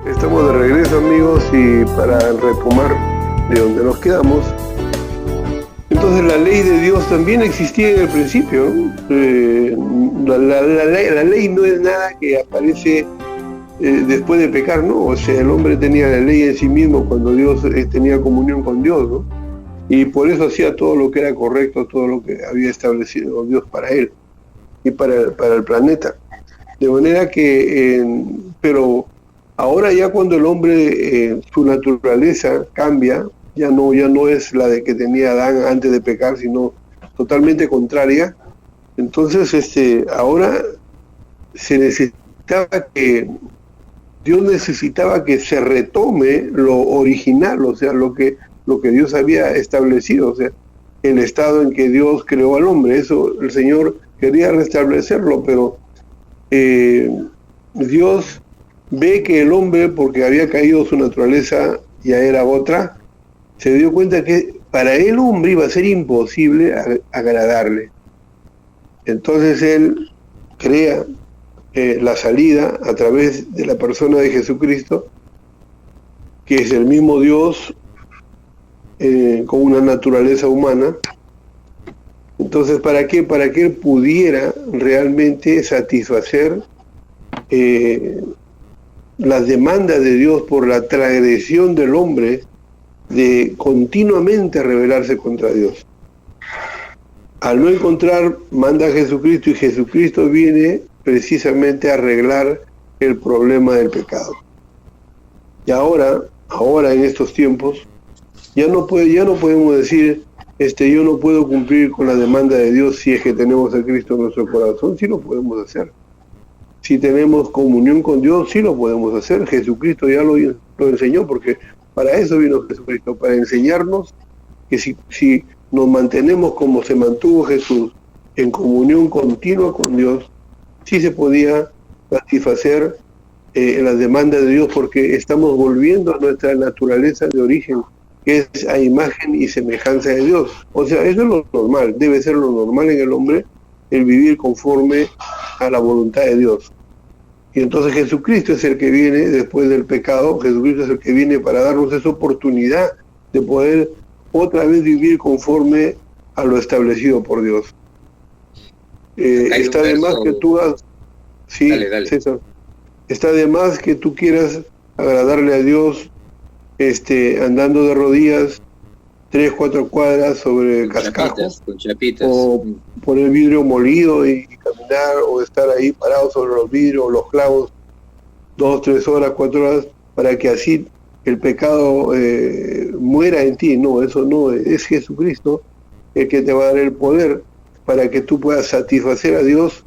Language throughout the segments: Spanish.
Estamos de regreso, amigos, y para retomar de donde nos quedamos, entonces la ley de Dios también existía en el principio, ¿no? La ley no es nada que aparece después de pecar, ¿no? O sea, el hombre tenía la ley en sí mismo cuando Dios tenía comunión con Dios, ¿no? Y por eso hacía todo lo que era correcto, todo lo que había establecido Dios para él y para el planeta. De manera que, pero ahora ya cuando el hombre, su naturaleza cambia, ya no es la de que tenía Adán antes de pecar, sino totalmente contraria. Entonces, ahora Dios necesitaba que se retome lo original, o sea, lo que Dios había establecido, o sea, el estado en que Dios creó al hombre. Eso el Señor quería restablecerlo, pero Dios ve que el hombre, porque había caído su naturaleza, ya era otra, se dio cuenta que para el hombre iba a ser imposible agradarle. Entonces Él crea la salida a través de la persona de Jesucristo, que es el mismo Dios con una naturaleza humana. Entonces, ¿para qué? Para que Él pudiera realmente satisfacer las demandas de Dios por la transgresión del hombre de continuamente rebelarse contra Dios. Al no encontrar, manda a Jesucristo, y Jesucristo viene precisamente a arreglar el problema del pecado. Y ahora en estos tiempos, ya no podemos decir, yo no puedo cumplir con la demanda de Dios si es que tenemos a Cristo en nuestro corazón. Sí lo podemos hacer. Si tenemos comunión con Dios, sí lo podemos hacer. Jesucristo ya lo enseñó, porque para eso vino Jesucristo, para enseñarnos que si nos mantenemos como se mantuvo Jesús, en comunión continua con Dios, sí se podía satisfacer las demandas de Dios, porque estamos volviendo a nuestra naturaleza de origen, que es a imagen y semejanza de Dios. O sea, eso es lo normal, debe ser lo normal en el hombre, el vivir conforme a la voluntad de Dios. Y entonces Jesucristo es el que viene después del pecado, Jesucristo es el que viene para darnos esa oportunidad de poder otra vez vivir conforme a lo establecido por Dios. Está de más que tú hagas... Sí, dale. César. Está de más que tú quieras agradarle a Dios andando de rodillas 3-4 cuadras sobre cascajos, con chapitas, o por el vidrio molido y caminar, o estar ahí parado sobre los vidrios, los clavos 2, 3 horas, 4 horas, para que así el pecado muera en ti. No, eso no es Jesucristo el que te va a dar el poder para que tú puedas satisfacer a Dios,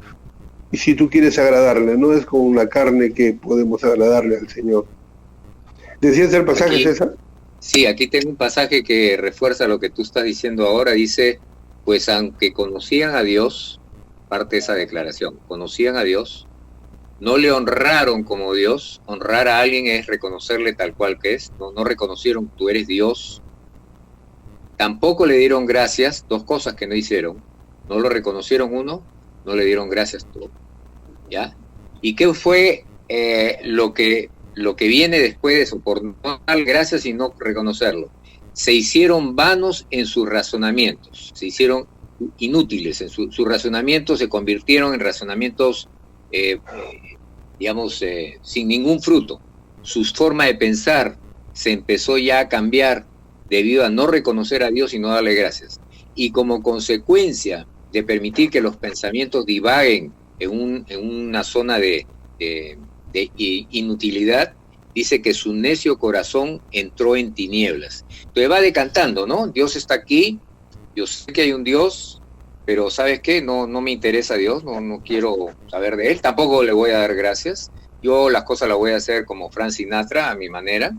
y si tú quieres agradarle, no es con la carne que podemos agradarle al Señor. ¿Decías el pasaje, aquí, César? Sí, aquí tengo un pasaje que refuerza lo que tú estás diciendo ahora. Dice, pues aunque conocían a Dios, parte de esa declaración, conocían a Dios, no le honraron como Dios. Honrar a alguien es reconocerle tal cual que es. No reconocieron, tú eres Dios. Tampoco le dieron gracias, dos cosas que no hicieron. No lo reconocieron, uno, no le dieron gracias, todo. ¿Ya? ¿Y qué fue lo que viene después de eso? Por no dar gracias y no reconocerlo. Se hicieron vanos en sus razonamientos, se hicieron inútiles en sus razonamientos, se convirtieron en razonamientos, sin ningún fruto. Su forma de pensar se empezó ya a cambiar debido a no reconocer a Dios y no darle gracias. Y como consecuencia de permitir que los pensamientos divaguen en una zona de inutilidad, dice que su necio corazón entró en tinieblas. Entonces va decantando, ¿no? Dios está aquí, yo sé que hay un Dios, pero ¿sabes qué? No me interesa Dios, no quiero saber de Él, tampoco le voy a dar gracias. Yo las cosas las voy a hacer como Frank Sinatra, a mi manera.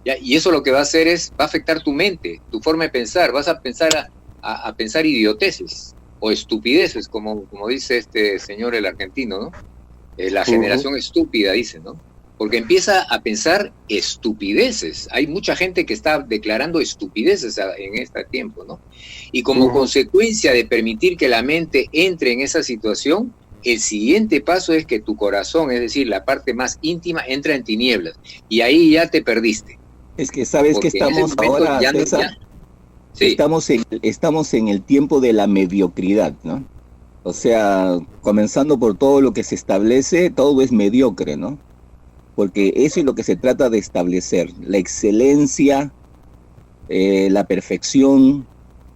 ¿Ya? Y eso lo que va a hacer va a afectar tu mente, tu forma de pensar. Vas a pensar a pensar idioteces o estupideces, como dice este señor el argentino, ¿no? La generación estúpida, dice, ¿no? Porque empieza a pensar estupideces. Hay mucha gente que está declarando estupideces en este tiempo, ¿no? Y como consecuencia de permitir que la mente entre en esa situación, el siguiente paso es que tu corazón, es decir, la parte más íntima, entra en tinieblas. Y ahí ya te perdiste. Es que sabes que estamos ahora, César, sí. Estamos en el tiempo de la mediocridad, ¿no? O sea, comenzando por todo lo que se establece, todo es mediocre, ¿no? Porque eso es lo que se trata de establecer, la excelencia, la perfección,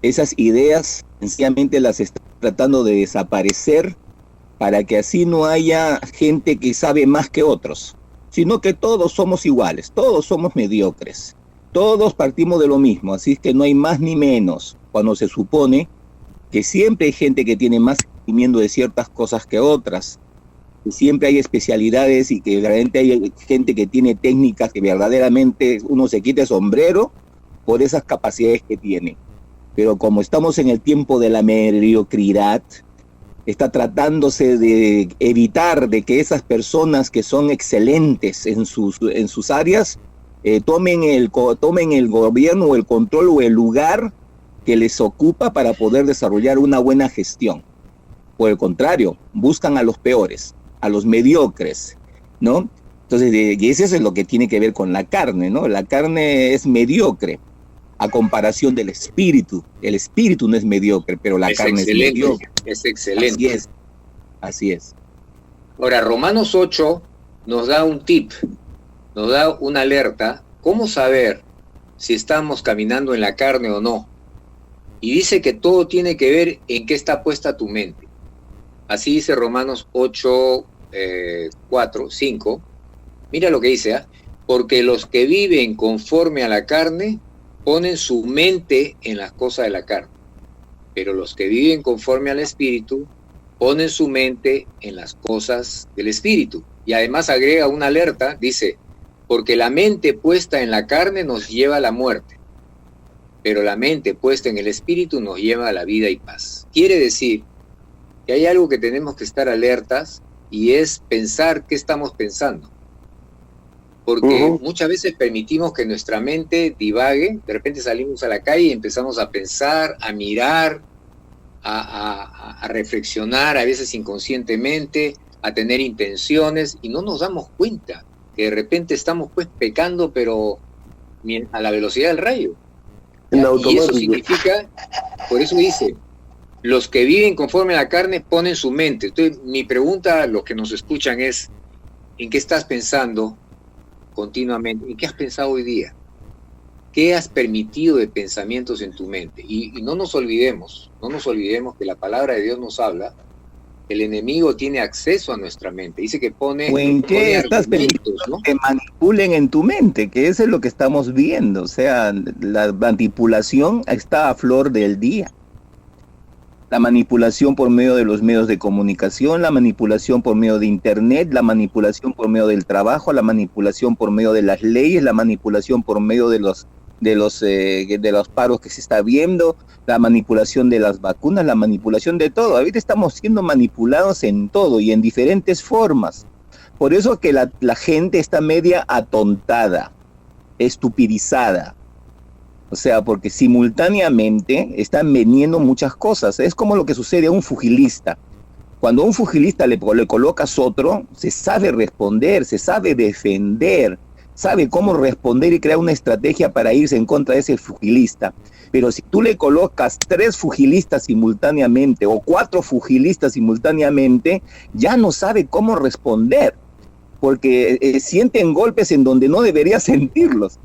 esas ideas sencillamente las está tratando de desaparecer para que así no haya gente que sabe más que otros, sino que todos somos iguales, todos somos mediocres, todos partimos de lo mismo, así es que no hay más ni menos, cuando se supone que siempre hay gente que tiene más conocimiento de ciertas cosas que otras, que siempre hay especialidades y que realmente hay gente que tiene técnicas que verdaderamente uno se quita el sombrero por esas capacidades que tiene. Pero como estamos en el tiempo de la mediocridad, está tratándose de evitar de que esas personas que son excelentes en sus áreas tomen el gobierno o el control o el lugar que les ocupa para poder desarrollar una buena gestión. Por el contrario, buscan a los peores, a los mediocres, ¿no? Entonces, y eso es lo que tiene que ver con la carne, ¿no? La carne es mediocre a comparación del espíritu. El espíritu no es mediocre, pero la carne es mediocre. Es excelente. Así es. Ahora, Romanos 8 nos da un tip, nos da una alerta. ¿Cómo saber si estamos caminando en la carne o no? Y dice que todo tiene que ver en qué está puesta tu mente. Así dice Romanos 8, 4, 5. Mira lo que dice, ¿eh? Porque los que viven conforme a la carne ponen su mente en las cosas de la carne, pero los que viven conforme al Espíritu ponen su mente en las cosas del Espíritu. Y además agrega una alerta, dice, porque la mente puesta en la carne nos lleva a la muerte, pero la mente puesta en el Espíritu nos lleva a la vida y paz. Quiere decir que hay algo que tenemos que estar alertas y es pensar qué estamos pensando. Porque muchas veces permitimos que nuestra mente divague, de repente salimos a la calle y empezamos a pensar, a mirar, a reflexionar, a veces inconscientemente, a tener intenciones, y no nos damos cuenta que de repente estamos pues pecando, pero a la velocidad del rayo. Y eso significa, por eso dice, los que viven conforme a la carne ponen su mente. Entonces, mi pregunta a los que nos escuchan es, ¿en qué estás pensando continuamente? ¿En qué has pensado hoy día? ¿Qué has permitido de pensamientos en tu mente? Y no nos olvidemos que la palabra de Dios nos habla, el enemigo tiene acceso a nuestra mente, dice que pone... ¿O en qué estás permitiendo, ¿no?, que manipulen en tu mente? Que eso es lo que estamos viendo, o sea, la manipulación está a flor del día. La manipulación por medio de los medios de comunicación, la manipulación por medio de internet, la manipulación por medio del trabajo, la manipulación por medio de las leyes, la manipulación por medio de los paros que se está viendo, la manipulación de las vacunas, la manipulación de todo. Ahorita estamos siendo manipulados en todo y en diferentes formas. Por eso que la gente está media atontada, estupidizada. O sea, porque simultáneamente están vendiendo muchas cosas. Es como lo que sucede a un pugilista. Cuando a un pugilista le colocas otro, se sabe responder, se sabe defender, sabe cómo responder y crear una estrategia para irse en contra de ese pugilista. Pero si tú le colocas 3 pugilistas simultáneamente o 4 pugilistas simultáneamente, ya no sabe cómo responder, porque sienten golpes en donde no debería sentirlos.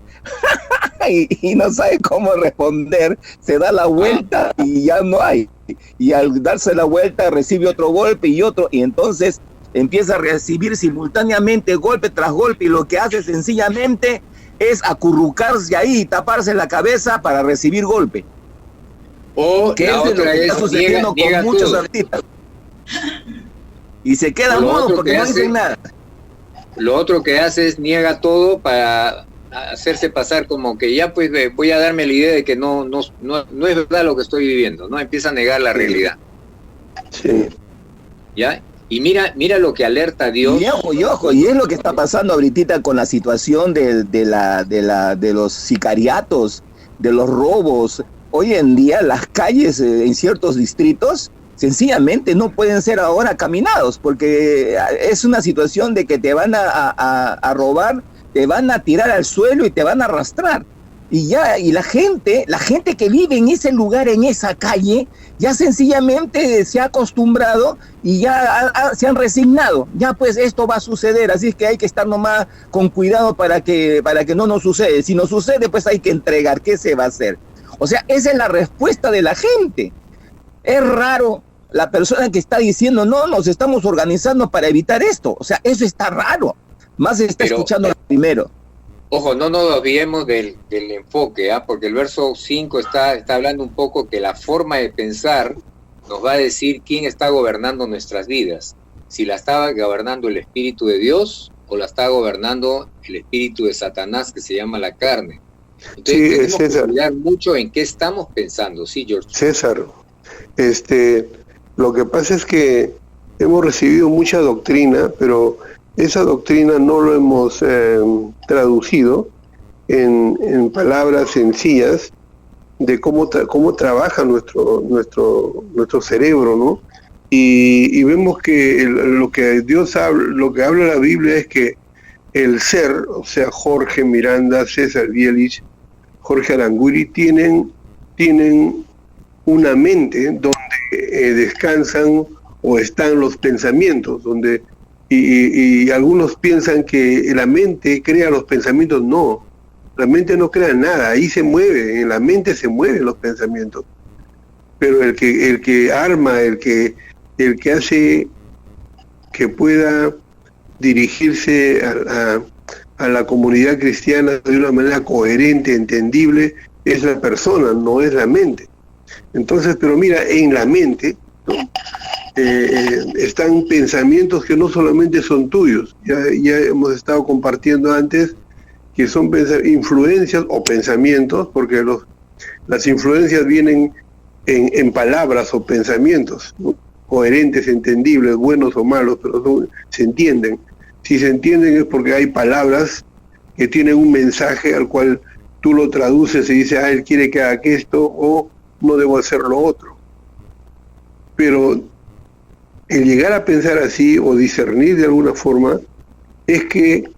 y no sabe cómo responder, se da la vuelta y ya no hay. Y al darse la vuelta recibe otro golpe y otro, y entonces empieza a recibir simultáneamente golpe tras golpe, y lo que hace sencillamente es acurrucarse ahí y taparse la cabeza para recibir golpe. O que la es otra lo que está sucediendo con muchos todo. artistas. Y se quedan mudos porque no dicen nada. Lo otro que hace es niega todo para hacerse pasar como que ya pues voy a darme la idea de que no es verdad lo que estoy viviendo, ¿no? Empieza a negar la realidad. Sí. ¿Ya? Y mira lo que alerta a Dios. Y ojo, y es lo que está pasando ahorita con la situación de los sicariatos, de los robos. Hoy en día las calles en ciertos distritos sencillamente no pueden ser ahora caminados, porque es una situación de que te van a robar, te van a tirar al suelo y te van a arrastrar. Y la gente que vive en ese lugar, en esa calle, ya sencillamente se ha acostumbrado y ya se han resignado. Ya pues esto va a suceder, así es que hay que estar nomás con cuidado para que no nos sucede. Si nos sucede, pues hay que entregar. ¿Qué se va a hacer? O sea, esa es la respuesta de la gente. Es raro la persona que está diciendo, no, nos estamos organizando para evitar esto. O sea, eso está raro. Más se está escuchando primero. Ojo, no nos olvidemos del enfoque, porque el verso 5 está hablando un poco que la forma de pensar nos va a decir quién está gobernando nuestras vidas. Si la estaba gobernando el Espíritu de Dios o la está gobernando el espíritu de Satanás, que se llama la carne. Entonces sí, tenemos que cuidar mucho en qué estamos pensando. Sí, George. César, lo que pasa es que hemos recibido mucha doctrina, pero esa doctrina no lo hemos traducido en palabras sencillas de cómo trabaja nuestro cerebro, ¿no? Y vemos que lo que Dios habla, lo que habla la Biblia es que el ser, o sea, Jorge Miranda, César Bielich, Jorge Aranguri, tienen una mente donde descansan o están los pensamientos, donde y algunos piensan que la mente crea los pensamientos. No, la mente no crea nada, ahí se mueve, en la mente se mueven los pensamientos. Pero el que arma, el que hace que pueda dirigirse a la comunidad cristiana de una manera coherente, entendible, es la persona, no es la mente. Entonces, pero mira, en la mente, ¿no? Están pensamientos que no solamente son tuyos, ya hemos estado compartiendo antes que son influencias o pensamientos, porque las influencias vienen en palabras o pensamientos, ¿no? Coherentes, entendibles, buenos o malos, pero se entienden. Si se entienden es porque hay palabras que tienen un mensaje al cual tú lo traduces y dices, él quiere que haga esto o no debo hacer lo otro. Pero el llegar a pensar así o discernir de alguna forma es que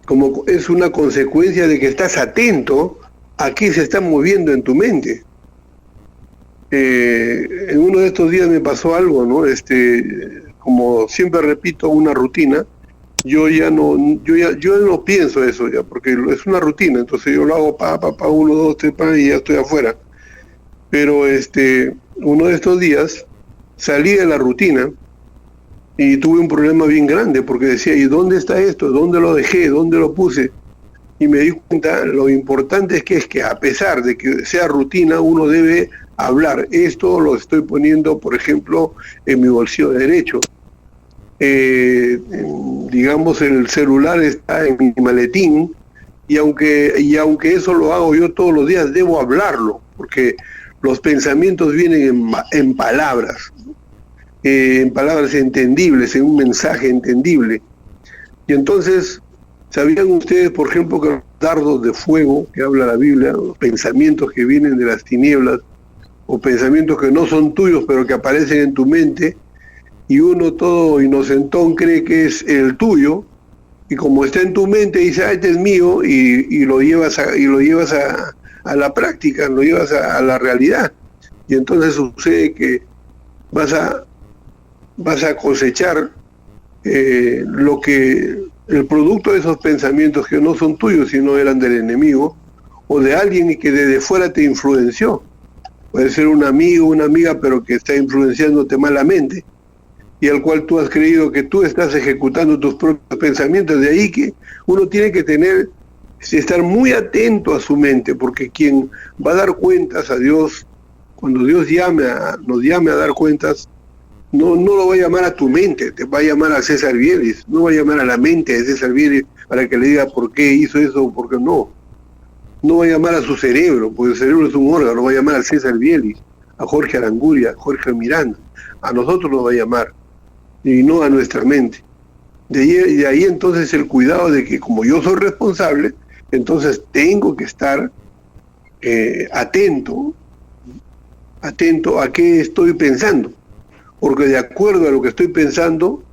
como es una consecuencia de que estás atento a qué se está moviendo en tu mente. En uno de estos días me pasó algo, ¿no? Como siempre repito una rutina, yo no pienso eso ya, porque es una rutina, entonces yo lo hago 1, 2, 3, y ya estoy afuera. Pero uno de estos días salí de la rutina y tuve un problema bien grande, porque decía, ¿y dónde está esto? ¿Dónde lo dejé? ¿Dónde lo puse? Y me di cuenta, lo importante es que a pesar de que sea rutina, uno debe hablar. Esto lo estoy poniendo, por ejemplo, en mi bolsillo derecho. Digamos, el celular está en mi maletín, y aunque eso lo hago yo todos los días, debo hablarlo, porque los pensamientos vienen en palabras entendibles, en un mensaje entendible. Y entonces, ¿sabían ustedes, por ejemplo, que los dardos de fuego que habla la Biblia, los pensamientos que vienen de las tinieblas, o pensamientos que no son tuyos, pero que aparecen en tu mente, y uno todo inocentón cree que es el tuyo, y como está en tu mente, dice, este es mío, y lo llevas a la práctica, lo llevas a la realidad. Y entonces sucede que vas a cosechar el producto de esos pensamientos que no son tuyos, sino eran del enemigo, o de alguien que desde fuera te influenció. Puede ser un amigo, una amiga, pero que está influenciándote malamente, y al cual tú has creído que tú estás ejecutando tus propios pensamientos. De ahí que uno tiene que estar muy atento a su mente, porque quien va a dar cuentas a Dios, cuando Dios nos llame a dar cuentas, no lo va a llamar a tu mente, te va a llamar a César Bielis, no va a llamar a la mente de César Bielis para que le diga por qué hizo eso o por qué no. No va a llamar a su cerebro, porque el cerebro es un órgano, va a llamar a César Bielis, a Jorge Aranguria, a Jorge Miranda. A nosotros nos va a llamar, y no a nuestra mente. De ahí entonces el cuidado de que como yo soy responsable, entonces tengo que estar atento a qué estoy pensando. porque de acuerdo a lo que estoy pensando,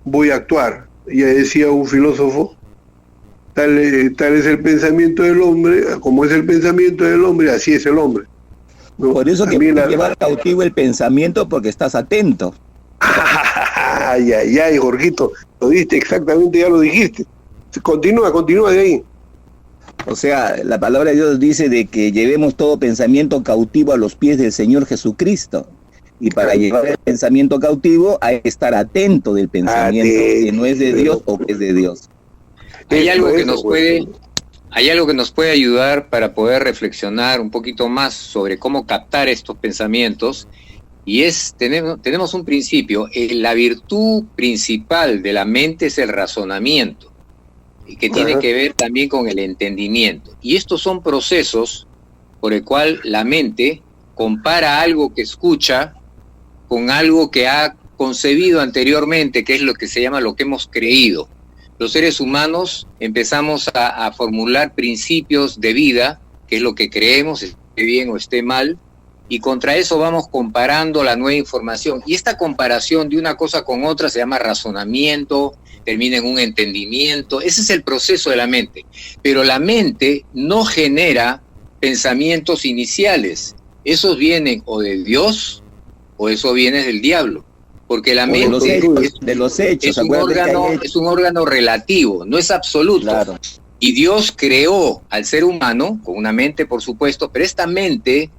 voy a actuar. Ya decía un filósofo, tal es el pensamiento del hombre, como es el pensamiento del hombre, así es el hombre. ¿No? Por eso que puedes llevar cautivo el pensamiento, porque estás atento. Ay, Jorgito, lo diste exactamente, ya lo dijiste. Continúa de ahí. O sea, la palabra de Dios dice de que llevemos todo pensamiento cautivo a los pies del Señor Jesucristo. Y para llevar el pensamiento cautivo hay que estar atento del pensamiento, que no es de Dios o que es de Dios. Hay algo que nos puede ayudar para poder reflexionar un poquito más sobre cómo captar estos pensamientos, y tenemos un principio. La virtud principal de la mente es el razonamiento, y que tiene que ver también con el entendimiento. Y estos son procesos por el cual la mente compara algo que escucha con algo que ha concebido anteriormente, que es lo que se llama lo que hemos creído. Los seres humanos empezamos a formular principios de vida, que es lo que creemos, esté bien o esté mal, y contra eso vamos comparando la nueva información. Y esta comparación de una cosa con otra se llama razonamiento, termina en un entendimiento. Ese es el proceso de la mente. Pero la mente no genera pensamientos iniciales. Esos vienen o de Dios o eso viene del diablo. Porque la mente es un órgano relativo, no es absoluto. Claro. Y Dios creó al ser humano, con una mente por supuesto, pero esta mente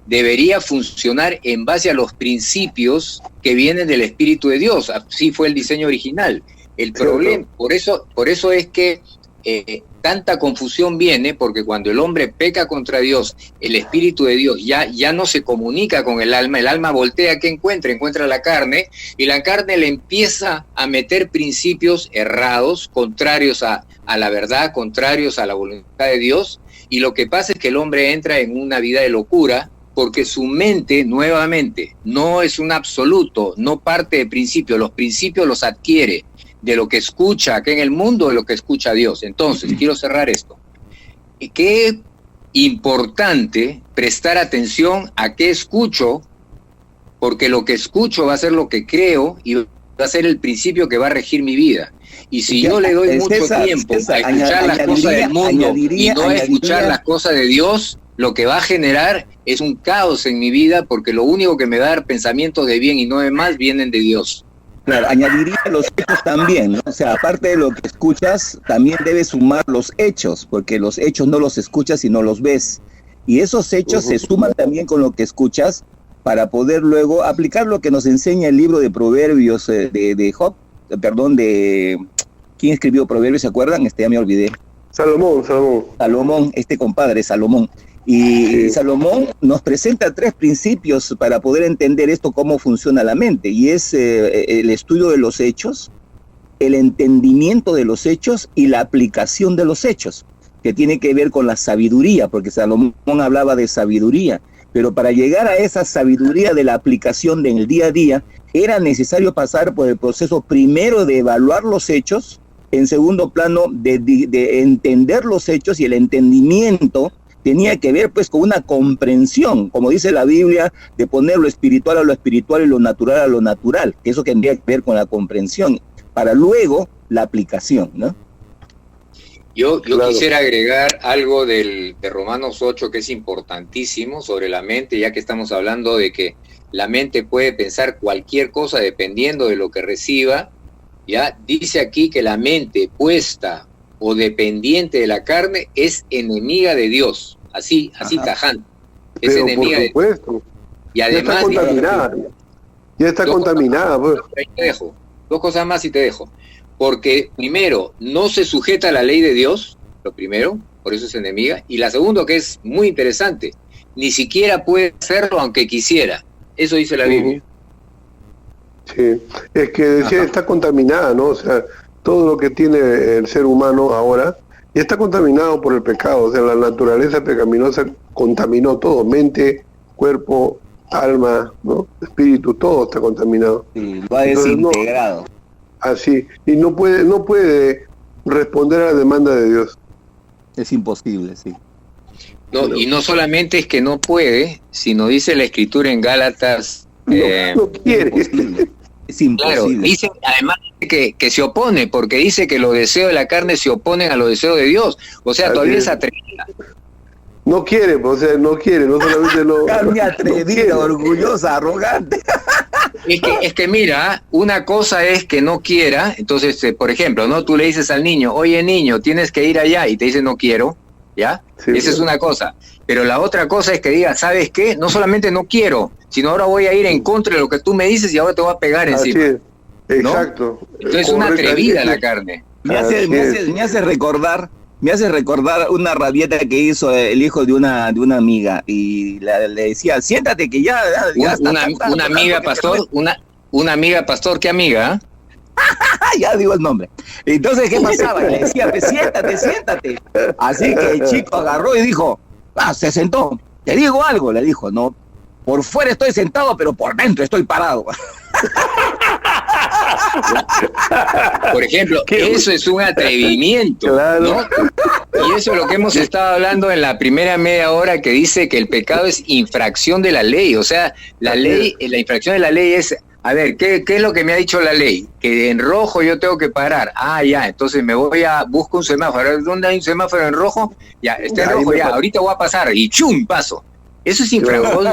debería funcionar en base a los principios que vienen del Espíritu de Dios. Así fue el diseño original. El problema, por eso es que tanta confusión viene, porque cuando el hombre peca contra Dios, el Espíritu de Dios ya no se comunica con el alma voltea, ¿qué encuentra? Encuentra la carne, y la carne le empieza a meter principios errados, contrarios a la verdad, contrarios a la voluntad de Dios, y lo que pasa es que el hombre entra en una vida de locura, porque su mente, nuevamente, no es un absoluto, no parte de principios, los principios los adquiere de lo que escucha acá en el mundo, de lo que escucha Dios. Entonces, quiero cerrar esto. Qué importante prestar atención a qué escucho, porque lo que escucho va a ser lo que creo y va a ser el principio que va a regir mi vida. Y si yo le doy mucho tiempo a escuchar las cosas del mundo y no a escuchar las cosas de Dios, lo que va a generar es un caos en mi vida, porque lo único que me da pensamientos de bien y no de mal vienen de Dios. Claro, añadiría los hechos también, ¿no? O sea, aparte de lo que escuchas, también debes sumar los hechos, porque los hechos no los escuchas sino los ves. Y esos hechos se suman también con lo que escuchas para poder luego aplicar lo que nos enseña el libro de Proverbios de Job, ¿quién escribió Proverbios? ¿Se acuerdan? Ya me olvidé. Salomón, compadre Salomón. Y Salomón nos presenta 3 principios para poder entender esto, cómo funciona la mente, y es el estudio de los hechos, el entendimiento de los hechos y la aplicación de los hechos, que tiene que ver con la sabiduría, porque Salomón hablaba de sabiduría, pero para llegar a esa sabiduría de la aplicación del día a día, era necesario pasar por el proceso primero de evaluar los hechos, en segundo plano de entender los hechos, y el entendimiento tenía que ver pues con una comprensión, como dice la Biblia, de poner lo espiritual a lo espiritual y lo natural a lo natural, que eso tendría que ver con la comprensión, para luego la aplicación, ¿no? Yo quisiera agregar algo de Romanos 8 que es importantísimo sobre la mente, ya que estamos hablando de que la mente puede pensar cualquier cosa dependiendo de lo que reciba. Ya dice aquí que la mente puesta o dependiente de la carne es enemiga de Dios, así tajante, es pero enemiga de Dios. Y además ya está contaminada. Pues. Ahí te dejo, 2 cosas más y te dejo. Porque primero, no se sujeta a la ley de Dios, lo primero, por eso es enemiga, y la segunda, que es muy interesante, ni siquiera puede hacerlo aunque quisiera, eso dice la Biblia. Sí, es que decía, está contaminada, ¿no? O sea, todo lo que tiene el ser humano ahora ya está contaminado por el pecado. O sea, la naturaleza pecaminosa contaminó todo, mente, cuerpo, alma, ¿no? Espíritu, todo está contaminado. Sí, lo ha desintegrado. Así, y no puede responder a la demanda de Dios. Es imposible, sí. No, y no solamente es que no puede, sino dice la Escritura en Gálatas no quiere. Es imposible. Claro, dicen además que se opone, porque dice que los deseos de la carne se oponen a los deseos de Dios. O sea, todavía es atrevida. No quiere, o sea, no quiere, no solamente no. Carne atrevida, no orgullosa, arrogante. Es que mira, una cosa es que no quiera, entonces, por ejemplo, ¿no? Tú le dices al niño, oye niño, tienes que ir allá, y te dice no quiero, ¿ya? Sí, esa es una cosa. Pero la otra cosa es que diga, ¿sabes qué? No solamente no quiero, sino ahora voy a ir en contra de lo que tú me dices y ahora te voy a pegar encima. Así es. Exacto. ¿No? Entonces es una atrevida la carne. Me hace recordar una rabieta que hizo el hijo de una amiga y le decía, siéntate que ya una amiga pastor, una amiga pastor, ¿qué amiga? Ya digo el nombre. Entonces, ¿qué pasaba? Le decía, siéntate. Así que el chico agarró y dijo, se sentó. Te digo algo, le dijo, no, por fuera estoy sentado, pero por dentro estoy parado. Por ejemplo, eso es un atrevimiento, claro. ¿No? Y eso es lo que hemos estado hablando en la primera media hora, que dice que el pecado es infracción de la ley. O sea, la ley, la infracción de la ley es, a ver, ¿qué es lo que me ha dicho la ley? Que en rojo yo tengo que parar. Ya, entonces busco un semáforo. ¿Dónde hay un semáforo en rojo? Ya, está en rojo, ya, ahorita voy a pasar y ¡chum! Paso. Eso es infracción.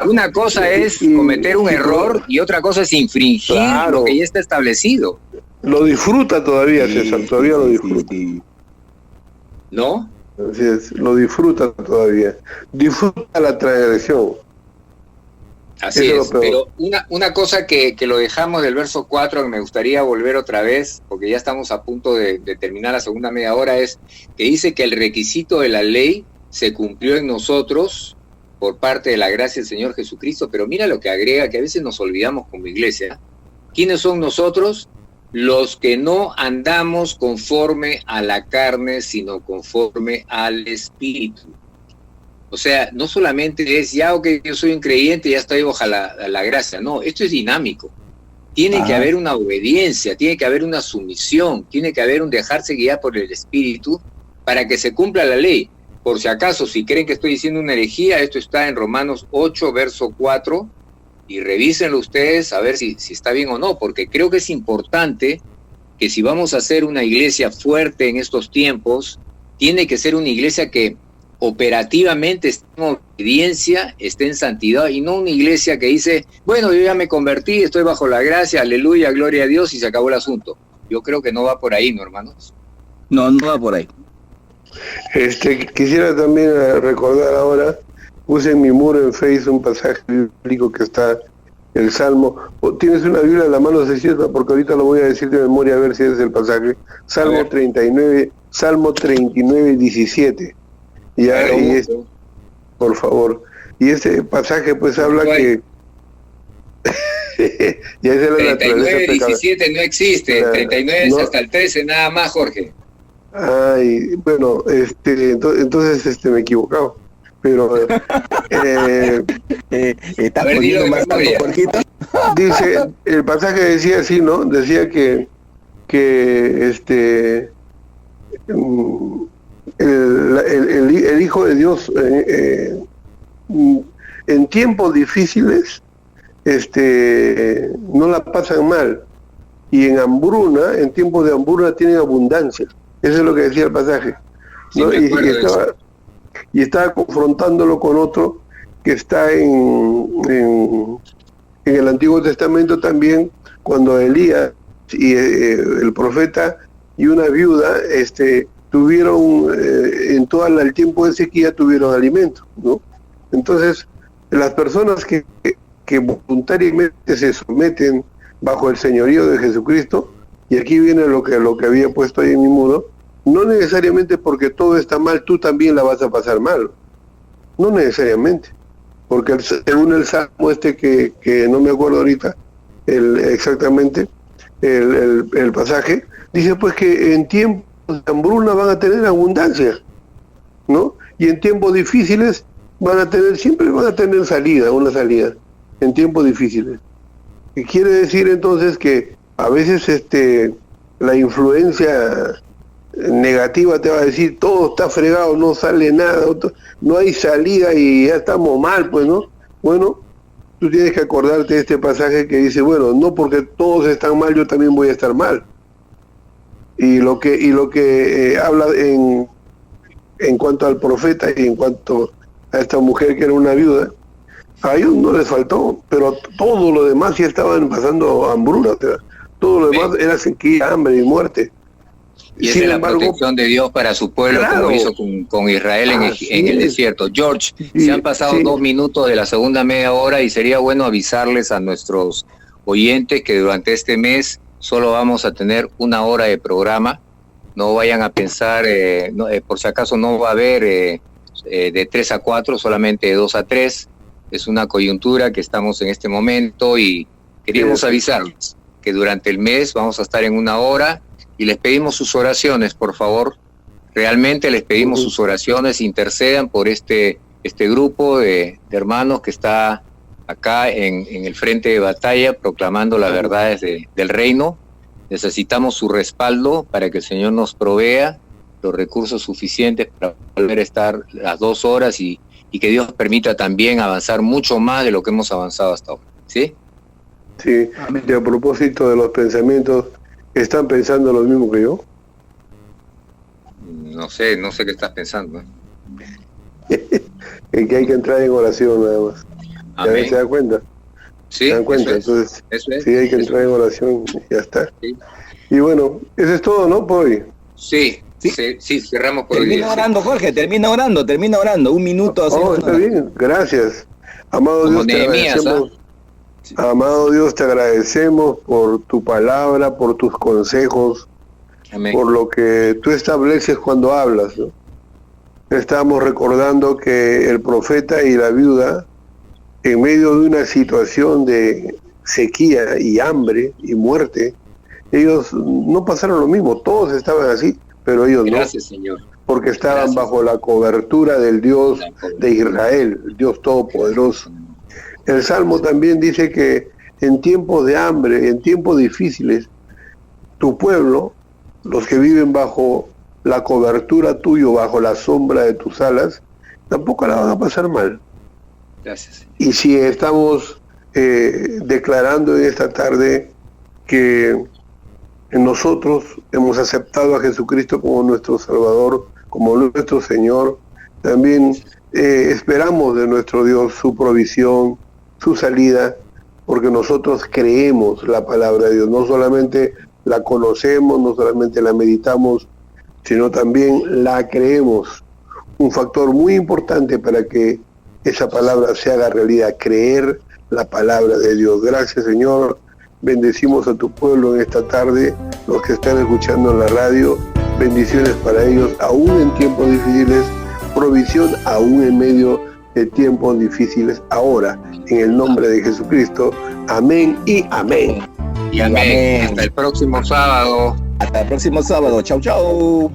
Una cosa es cometer un error y otra cosa es infringir lo que ya está establecido. Lo disfruta todavía, César, todavía lo disfruta. ¿No? Así es, lo disfruta todavía. Disfruta la transgresión. Así es, pero una cosa que lo dejamos del verso 4, que me gustaría volver otra vez, porque ya estamos a punto de terminar la segunda media hora, es que dice que el requisito de la ley se cumplió en nosotros por parte de la gracia del Señor Jesucristo, pero mira lo que agrega, que a veces nos olvidamos como iglesia. ¿Quiénes son nosotros? Los que no andamos conforme a la carne, sino conforme al Espíritu. O sea, no solamente es, ya que yo soy un creyente, ya estoy bajo la gracia. No, esto es dinámico. Tiene que haber una obediencia, tiene que haber una sumisión, tiene que haber un dejarse guiar por el Espíritu para que se cumpla la ley. Por si acaso, si creen que estoy diciendo una herejía, esto está en Romanos 8, verso 4, y revísenlo ustedes a ver si está bien o no, porque creo que es importante que si vamos a hacer una iglesia fuerte en estos tiempos, tiene que ser una iglesia que operativamente esté en obediencia, esté en santidad, y no una iglesia que dice, bueno, yo ya me convertí, estoy bajo la gracia, aleluya, gloria a Dios, y se acabó el asunto. Yo creo que no va por ahí, ¿no, hermanos? No va por ahí. Quisiera también recordar ahora, puse en mi muro en Facebook un pasaje bíblico que está el Salmo. ¿Tienes una Biblia en la mano, Cecilia? Porque ahorita lo voy a decir de memoria a ver si es el pasaje. Salmo 39, 17. Ya, por favor. Y ese pasaje pues habla que ya es la 39, 17 no existe, 39 es hasta el 13 nada más, Jorge. Bueno, entonces me he equivocado, pero está poniendo más tanto, Jorgito. Dice, el pasaje decía así, ¿no? Decía que el Hijo de Dios en tiempos difíciles no la pasan mal, y en tiempos de hambruna tienen abundancia. Eso es lo que decía el pasaje, ¿no? Sí, y estaba confrontándolo con otro que está en el Antiguo Testamento también, cuando Elías y el profeta y una viuda tuvieron en todo el tiempo de sequía tuvieron alimento, ¿no? Entonces, las personas que voluntariamente se someten bajo el señorío de Jesucristo, y aquí viene lo que había puesto ahí en mi muro, no necesariamente porque todo está mal, tú también la vas a pasar mal. No necesariamente. Porque según el Salmo que no me acuerdo ahorita exactamente el pasaje, dice pues que en tiempos de hambruna van a tener abundancia, ¿no? Y en tiempos difíciles siempre van a tener una salida, en tiempos difíciles. Y quiere decir entonces que a veces la influencia negativa te va a decir, todo está fregado, no sale nada, no hay salida y ya estamos mal, pues, ¿no? Bueno, tú tienes que acordarte de este pasaje que dice, bueno, no porque todos están mal, yo también voy a estar mal. Y lo que habla en cuanto al profeta y en cuanto a esta mujer que era una viuda, a ellos no les faltó, pero todo lo demás ya estaban pasando hambruna, o sea, todo lo demás era sequía, hambre y muerte. Y esa es la protección de Dios para su pueblo, claro, como hizo con Israel en el desierto. George, se han pasado 2 minutos de la segunda media hora y sería bueno avisarles a nuestros oyentes que durante este mes solo vamos a tener 1 hora de programa. No vayan a pensar, por si acaso no va a haber de 3 a 4, solamente de 2 a 3. Es una coyuntura que estamos en este momento y queríamos avisarles que durante el mes vamos a estar en 1 hora y les pedimos sus oraciones, por favor. Realmente les pedimos sus oraciones, intercedan por este grupo de hermanos que está acá en el frente de batalla proclamando las verdades del reino. Necesitamos su respaldo para que el Señor nos provea los recursos suficientes para volver a estar las 2 horas y que Dios permita también avanzar mucho más de lo que hemos avanzado hasta ahora. ¿Sí? Sí, y a propósito de los pensamientos, ¿están pensando lo mismo que yo? No sé qué estás pensando. En que hay que entrar en oración nada más. Amén. ¿Se dan cuenta? Sí, ¿se dan cuenta? Entonces, sí, hay que entrar en oración y ya está. Sí. Y bueno, eso es todo, ¿no? Por hoy. Sí, cerramos por hoy. Termina orando, Jorge, termina orando. 1 minuto. Está bien, gracias. Amado Dios, te agradecemos. Amado Dios, te agradecemos por tu palabra, por tus consejos, amén, por lo que tú estableces cuando hablas, ¿no? Estamos recordando que el profeta y la viuda, en medio de una situación de sequía y hambre y muerte, ellos no pasaron lo mismo, todos estaban así, pero ellos gracias, no, Señor, porque estaban bajo la cobertura del Dios de Israel, el Dios Todopoderoso. El Salmo también dice que en tiempos de hambre, en tiempos difíciles, tu pueblo, los que viven bajo la cobertura tuyo, bajo la sombra de tus alas, tampoco la van a pasar mal. Gracias. Y si estamos declarando en esta tarde que nosotros hemos aceptado a Jesucristo como nuestro Salvador, como nuestro Señor, también esperamos de nuestro Dios su provisión, su salida, porque nosotros creemos la palabra de Dios, no solamente la conocemos, no solamente la meditamos, sino también la creemos. Un factor muy importante para que esa palabra se haga realidad, creer la palabra de Dios. Gracias, Señor. Bendecimos a tu pueblo en esta tarde, los que están escuchando en la radio, bendiciones para ellos, aún en tiempos difíciles, provisión aún en medio de tiempos difíciles ahora, en el nombre de Jesucristo. Amén y amén. Y amén. Hasta el próximo sábado. Chau, chau.